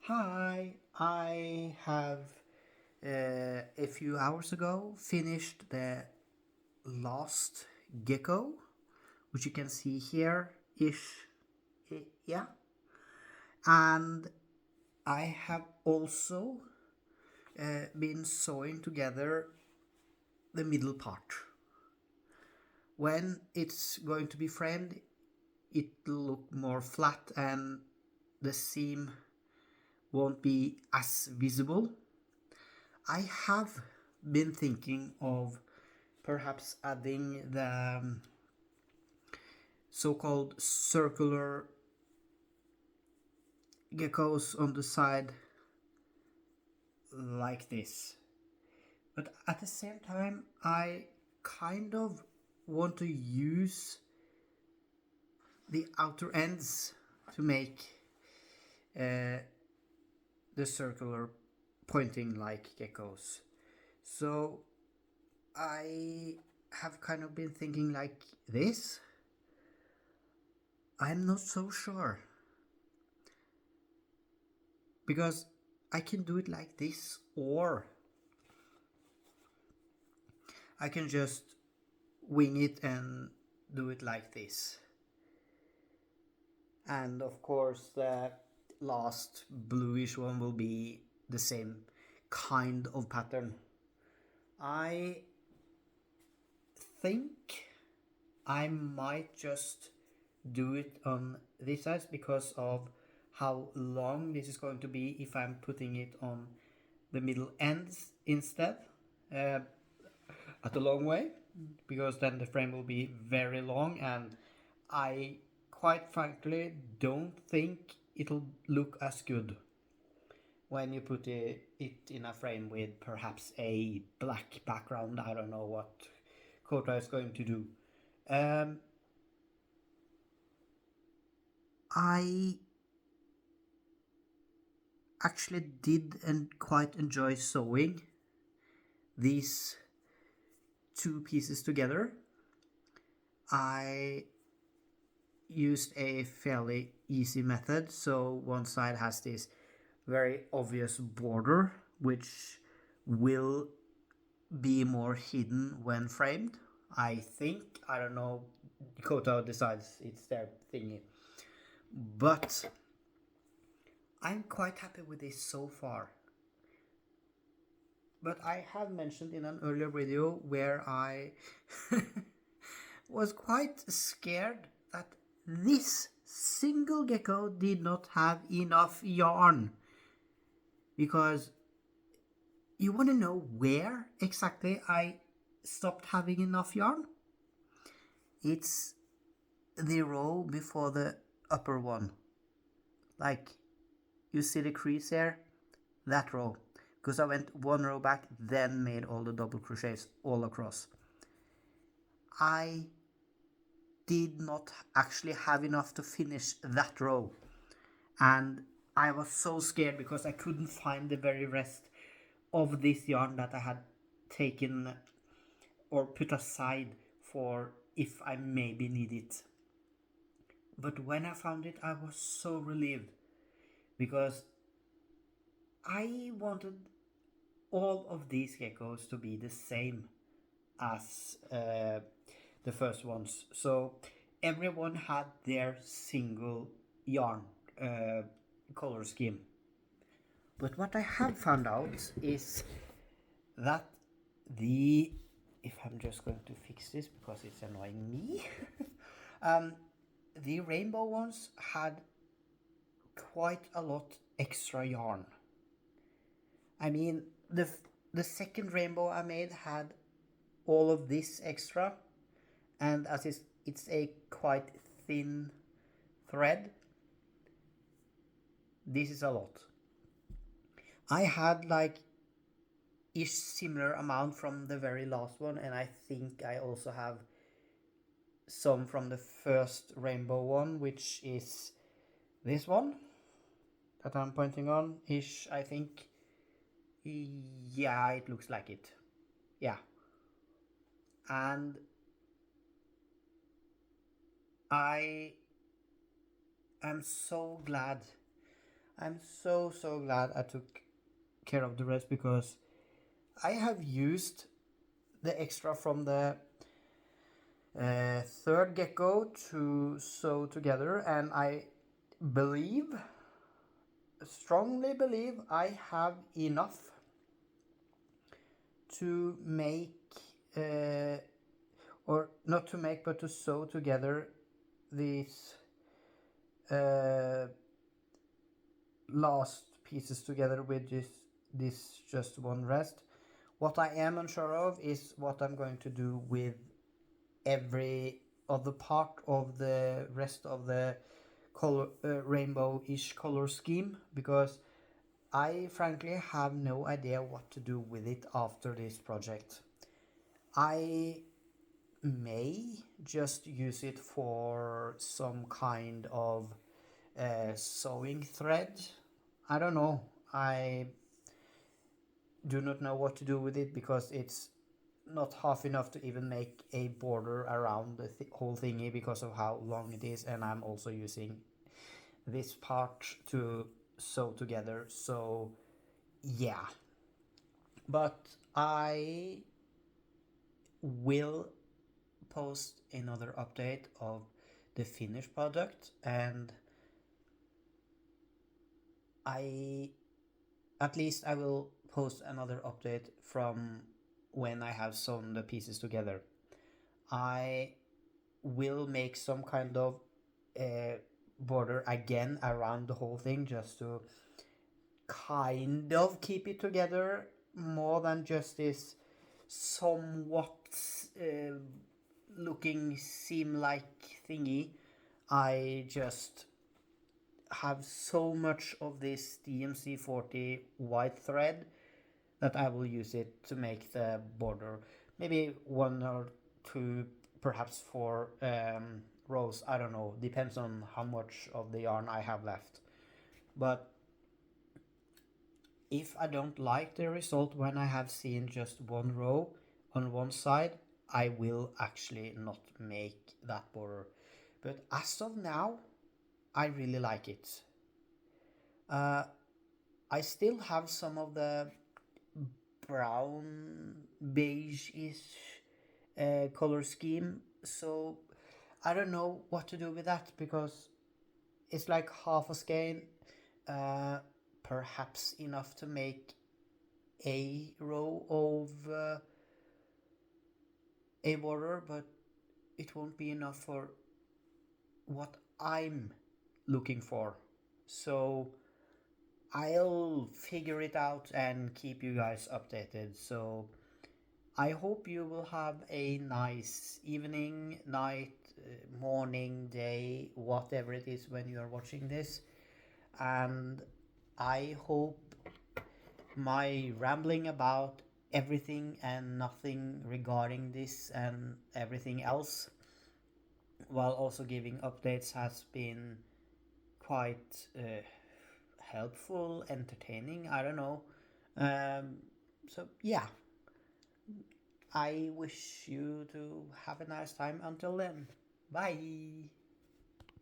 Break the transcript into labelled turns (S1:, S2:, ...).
S1: Hi, I have a few hours ago finished the last Gecko, which you can see here ish, yeah. And I have also been sewing together the middle part. When it's going to be framed, it'll look more flat and the seam won't be as visible. I have been thinking of perhaps adding the so-called circular geckos on the side like this. But at the same time, I kind of want to use the outer ends to make uh, the circular pointing like geckos. So I have kind of been thinking like this. I'm not so sure because I can do it like this, or I can just wing it and do it like this. And of course the last bluish one will be the same kind of pattern. I think I might just do it on this size because of how long this is going to be if I'm putting it on the middle ends instead, uh, at a long way, because then the frame will be very long, and I quite frankly don't think it'll look as good when you put it in a frame with perhaps a black background. I don't know what Kota is going to do. Um, I actually did and quite enjoy sewing these two pieces together. I used a fairly easy method. So one side has this very obvious border, which will be more hidden when framed. I think, I don't know, Koto decides it's their thingy. But I'm quite happy with this so far. But I have mentioned in an earlier video where I was quite scared that this single gecko did not have enough yarn, because you want to know where exactly I stopped having enough yarn. It's the row before the upper one, like you see the crease here, that row, because I went one row back, then made all the double crochets all across. I did not actually have enough to finish that row, and I was so scared because I couldn't find the very rest of this yarn that I had taken or put aside for if I maybe need it. But when I found it, I was so relieved, because I wanted all of these geckos to be the same as the first ones. So everyone had their single yarn color scheme. But what I have found out is that if I'm just going to fix this because it's annoying me, the rainbow ones had quite a lot extra yarn. I mean, the second rainbow I made had all of this extra, and as it's a quite thin thread, this is a lot. I had like ish similar amount from the very last one, and I think I also have some from the first rainbow one, which is this one that I'm pointing on ish, I think. Yeah, it looks like it. Yeah. And I am so glad I'm so glad I took care of the rest, because I have used the extra from the third gecko to sew together, and I believe, strongly believe, I have enough to make, or not to make, but to sew together these last pieces together with this just one rest. What I am unsure of is what I'm going to do with every other part of the rest of the color, rainbow-ish color scheme, because I frankly have no idea what to do with it after this project. I may just use it for some kind of sewing thread. I don't know. I do not know what to do with it, because it's not half enough to even make a border around the whole thingy because of how long it is, and I'm also using this part to sew together. So yeah, but I will post another update of the finished product, and I at least I will post another update from when I have sewn the pieces together. I will make some kind of border again around the whole thing, just to kind of keep it together more than just this somewhat looking seam like thingy. I just have so much of this DMC40 white thread that I will use it to make the border. Maybe one or two, perhaps four rows, I don't know, depends on how much of the yarn I have left. But if I don't like the result when I have seen just one row on one side, I will actually not make that border. But as of now, I really like it. I still have some of the brown beige-ish color scheme, so I don't know what to do with that, because it's like half a skein, uh, perhaps enough to make a row of a border, but it won't be enough for what I'm looking for. So I'll figure it out and keep you guys updated. So I hope you will have a nice evening, night, morning, day, whatever it is when you are watching this. And I hope my rambling about everything and nothing regarding this and everything else, while also giving updates, has been quite helpful, entertaining, I don't know. So yeah, I wish you to have a nice time until then. Bye.